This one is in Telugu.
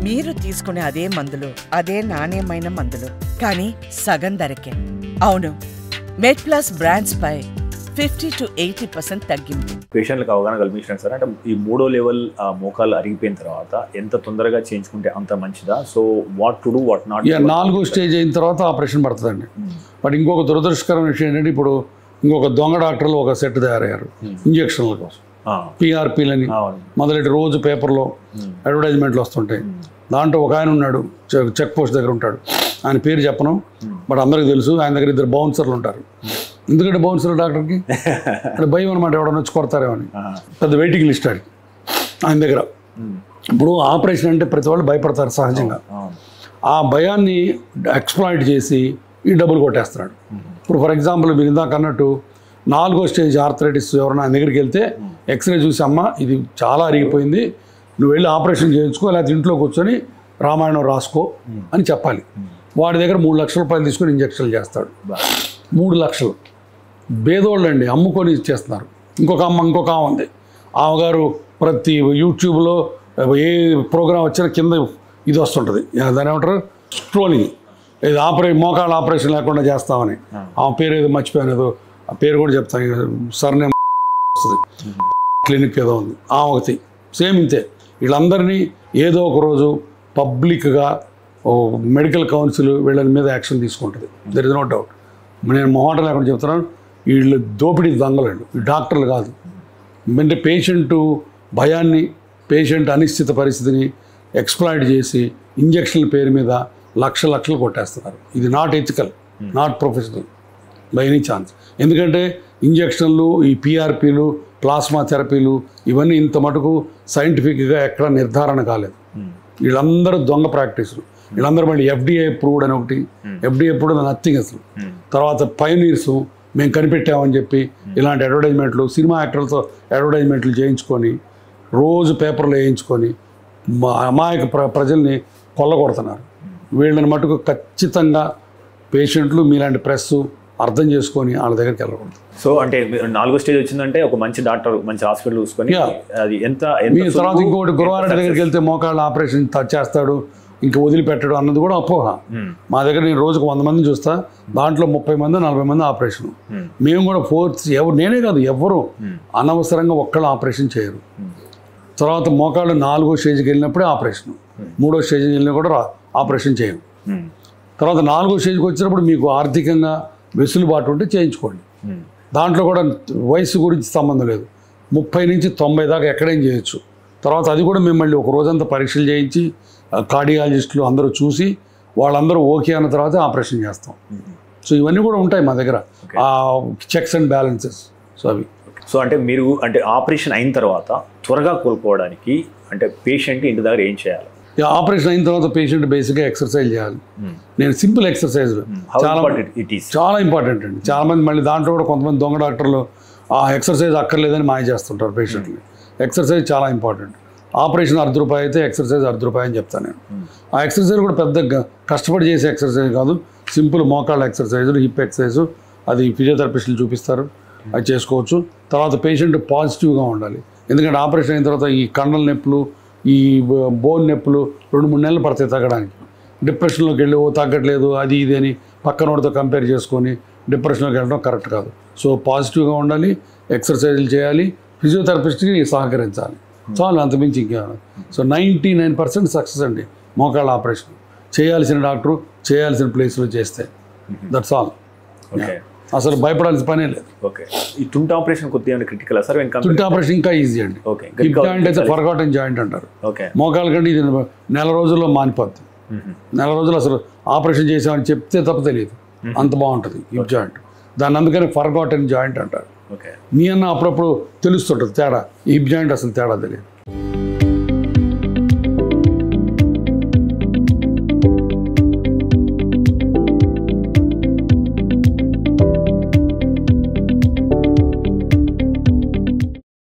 మీరు తీసుకునే అదే మందులు, అదే నాణ్యమైన మందులు, కానీ సగం ధరకే. అవును, మెడ్ప్లస్ బ్రాండ్స్ పై 50 to 80% తగ్గింపు. పేషెంట్లకు అవగాహన కల్పించడం సార్, అంటే ఈ 3వ లెవెల్ మోకాలు అరిగిపోయిన తర్వాత ఎంత తొందరగా చేయించుకుంటే అంత మంచిదా? So what to do, what not? 4వ స్టేజ్ అయిన తర్వాత ఆపరేషన్ పడుతుందండి. బట్ ఇంకొక దురదృష్టకరమైన విషయం ఏంటంటే, ఇప్పుడు ఇంకొక దొంగ డాక్టర్లు ఒక సెట్ తయారయ్యారు ఇంజక్షన్ల కోసం. PRPలని మొదలెట్టి రోజు పేపర్లో అడ్వర్టైజ్మెంట్లు వస్తుంటాయి. దాంట్లో ఒక ఆయన ఉన్నాడు, చెక్ పోస్ట్ దగ్గర ఉంటాడు. ఆయన పేరు చెప్పను, బట్ అందరికీ తెలుసు. ఆయన దగ్గర 2 బౌన్సర్లు ఉంటారు. ఎందుకంటే బౌన్సర్ డాక్టర్కి అంటే భయం అనమాట, ఎవడన్నా వచ్చి కొడతారేమో అని. పెద్ద వెయిటింగ్ లిస్ట్ అది ఆయన దగ్గర. ఇప్పుడు ఆపరేషన్ అంటే ప్రతి వాళ్ళు భయపడతారు సహజంగా. ఆ భయాన్ని ఎక్స్ప్లాయిట్ చేసి ఈ డబ్బులు కొట్టేస్తున్నాడు. ఇప్పుడు ఫర్ ఎగ్జాంపుల్ మీరు ఇందాక అన్నట్టు 4వ స్టేజ్ ఆర్థరైటిస్ ఎవరైనా ఆయన దగ్గరికి వెళ్తే ఎక్స్రే చూసి, అమ్మ ఇది చాలా అరిగిపోయింది, నువ్వు వెళ్ళి ఆపరేషన్ చేయించుకో, లేకపోతే ఇంట్లో కూర్చొని రామాయణం రాసుకో అని చెప్పాలి. వాడి దగ్గర 3 లక్షల రూపాయలు తీసుకొని ఇంజక్షన్లు చేస్తాడు. 3 లక్షలు బేదోళ్ళు అండి, అమ్ముకొని ఇచ్చేస్తున్నారు. ఇంకొక ఆమె ఉంది, ఆమెగారు ప్రతి యూట్యూబ్లో ఏ ప్రోగ్రామ్ వచ్చినా కింద ఇది వస్తుంటుంది, దాని ఏమంటారు, స్క్రోలింగ్, ఇది మోకాళ్ళ ఆపరేషన్ లేకుండా చేస్తామని. ఆమె పేరు ఏదో మర్చిపోయాను, ఏదో ఆ పేరు కూడా చెప్తాను, సర్నేమ్ వస్తుంది, క్లినిక్ ఏదో ఉంది ఒకటి. సేమ్ ఇంతే, వీళ్ళందరినీ ఏదో ఒక రోజు పబ్లిక్గా మెడికల్ కౌన్సిల్ వీళ్ళ మీద యాక్షన్ తీసుకుంటుంది. There is no doubt. నేను మొహమాట లేకుండా చెప్తున్నాను, వీళ్ళు దోపిడీ దొంగలండి, ఈ డాక్టర్లు కాదు. అంటే పేషెంట్ భయాన్ని, పేషెంట్ అనిశ్చిత పరిస్థితిని ఎక్స్ప్లాయిట్ చేసి ఇంజక్షన్ల పేరు మీద లక్షలు కొట్టేస్తున్నారు. ఇది not ethical, not professional by any chance. ఎందుకంటే ఇంజక్షన్లు, ఈ PRPలు, ప్లాస్మా థెరపీలు ఇవన్నీ ఇంత మటుకు సైంటిఫిక్గా ఎక్కడ నిర్ధారణ కాలేదు. వీళ్ళందరూ దొంగ ప్రాక్టీసులు. వీళ్ళందరూ మళ్ళీ FDA అప్రూవ్డ్ అని ఒకటి, FDA అప్రూవ్డ్ నథింగ్ అసలు. తర్వాత పైనీర్స్ మేము కనిపెట్టామని చెప్పి ఇలాంటి అడ్వర్టైజ్మెంట్లు, సినిమా యాక్టర్లతో అడ్వర్టైజ్మెంట్లు చేయించుకొని రోజు పేపర్లు వేయించుకొని అమాయక ప్రజల్ని కొల్లగొడుతున్నారు. వీళ్ళని మటుకు ఖచ్చితంగా పేషెంట్లు మీలాంటి ప్రెస్ అర్థం చేసుకొని వాళ్ళ దగ్గరికి వెళ్ళకూడదు. సో అంటే 4వ స్టేజ్ వచ్చిందంటే ఒక మంచి డాక్టర్, మంచి హాస్పిటల్ చూసుకొని అది ఎంత తర్వాత ఇంకోటి గురువారెడ్డి దగ్గరికి వెళ్తే మోకాళ్ళ ఆపరేషన్ చేస్తాడు, ఇంకా వదిలిపెట్టడు అన్నది కూడా అపోహ. మా దగ్గర నేను రోజుకు 100 మందిని చూస్తా, దాంట్లో 30 మంది 40 మంది ఆపరేషన్. మేము కూడా నేనే కాదు ఎవరు అనవసరంగా ఒక్కళ్ళు ఆపరేషన్ చేయరు. తర్వాత మోకాళ్ళు 4వ స్టేజ్కి వెళ్ళినప్పుడే ఆపరేషన్, 3వ స్టేజ్కి వెళ్ళినా కూడా ఆపరేషన్ చేయం. తర్వాత 4వ స్టేజ్కి వచ్చినప్పుడు మీకు ఆర్థికంగా వెసులుబాటు ఉంటే చేయించుకోండి. దాంట్లో కూడా వయసు గురించి సంబంధం లేదు, 30 నుంచి 90 దాకా ఎక్కడేం చేయొచ్చు. తర్వాత అది కూడా మేము మళ్ళీ ఒక రోజంతా పరీక్షలు చేయించి కార్డియాలజిస్టులు అందరూ చూసి వాళ్ళందరూ ఓకే అన్న తర్వాత ఆపరేషన్ చేస్తాం. సో ఇవన్నీ కూడా ఉంటాయి మా దగ్గర, చెక్స్ అండ్ బ్యాలెన్సెస్. సో అవి అంటే మీరు అంటే ఆపరేషన్ అయిన తర్వాత త్వరగా కోలుకోవడానికి అంటే పేషెంట్ ఇంటి దగ్గర ఏం చేయాలి? ఆపరేషన్ అయిన తర్వాత పేషెంట్ బేసిక్గా ఎక్సర్సైజ్ చేయాలి. నేను సింపుల్ ఎక్సర్సైజ్ చాలా ఇంపార్టెంట్ అండి. చాలామంది మళ్ళీ దాంట్లో కూడా కొంతమంది దొంగ డాక్టర్లు ఆ ఎక్సర్సైజ్ అక్కర్లేదని మాయ చేస్తుంటారు పేషెంట్ని. ఎక్సర్సైజ్ చాలా ఇంపార్టెంట్. ఆపరేషన్ ₹10 అయితే ఎక్సర్సైజ్ ₹10 అని చెప్తాను నేను. ఆ ఎక్సర్సైజ్ కూడా పెద్ద కష్టపడి చేసే ఎక్సర్సైజ్ కాదు, సింపుల్ మోకాళ్ళ ఎక్సర్సైజులు, హిప్ ఎక్సర్సైజు, అది ఫిజియోథెరపిస్టులు చూపిస్తారు, అది చేసుకోవచ్చు. తర్వాత పేషెంట్ పాజిటివ్గా ఉండాలి. ఎందుకంటే ఆపరేషన్ అయిన తర్వాత ఈ కండల నొప్పులు, ఈ బోన్ నొప్పులు 2-3 నెలలు పడతాయి తగ్గడానికి. డిప్రెషన్లోకి వెళ్ళి తగ్గట్లేదు అది ఇది అని పక్కన వాడితో కంపేర్ చేసుకొని డిప్రెషన్లోకి వెళ్ళడం కరెక్ట్ కాదు. సో పాజిటివ్గా ఉండాలి, ఎక్సర్సైజులు చేయాలి, ఫిజియోథెరపిస్ట్కి సహకరించాలి, చాలు, అంతమించి ఇంకేమన్నా. సో 99% సక్సెస్ అండి మోకాళ్ళ ఆపరేషన్. చేయాల్సిన డాక్టరు చేయాల్సిన ప్లేస్లో చేస్తే దట్స్ ఆల్. అసలు భయపడాల్సిన పనే లేదు. ఓకే, ఈ తుంటి ఆపరేషన్ కొద్దిగా క్రిటికల్ సార్? తుంటి ఆపరేషన్ ఇంకా ఈజీ అండి. హిప్ జాయింట్ అయితే ఫర్గాటెన్ జాయింట్ అంటారు. మోకాళ్ళ కంటే ఇది నెల రోజుల్లో మానిపోద్ది. నెల రోజులు అసలు ఆపరేషన్ చేసామని చెప్తే తప్ప తెలియదు, అంత బాగుంటుంది హిప్ జాయింట్. దాన్ని అందుకని ఫర్గాటెన్ జాయింట్ అంటారు. మీ అన్న అప్పుడప్పుడు తెలుస్తుంటుంది తేడా, హిప్ జాయింట్ అసలు తేడా తెలియదు.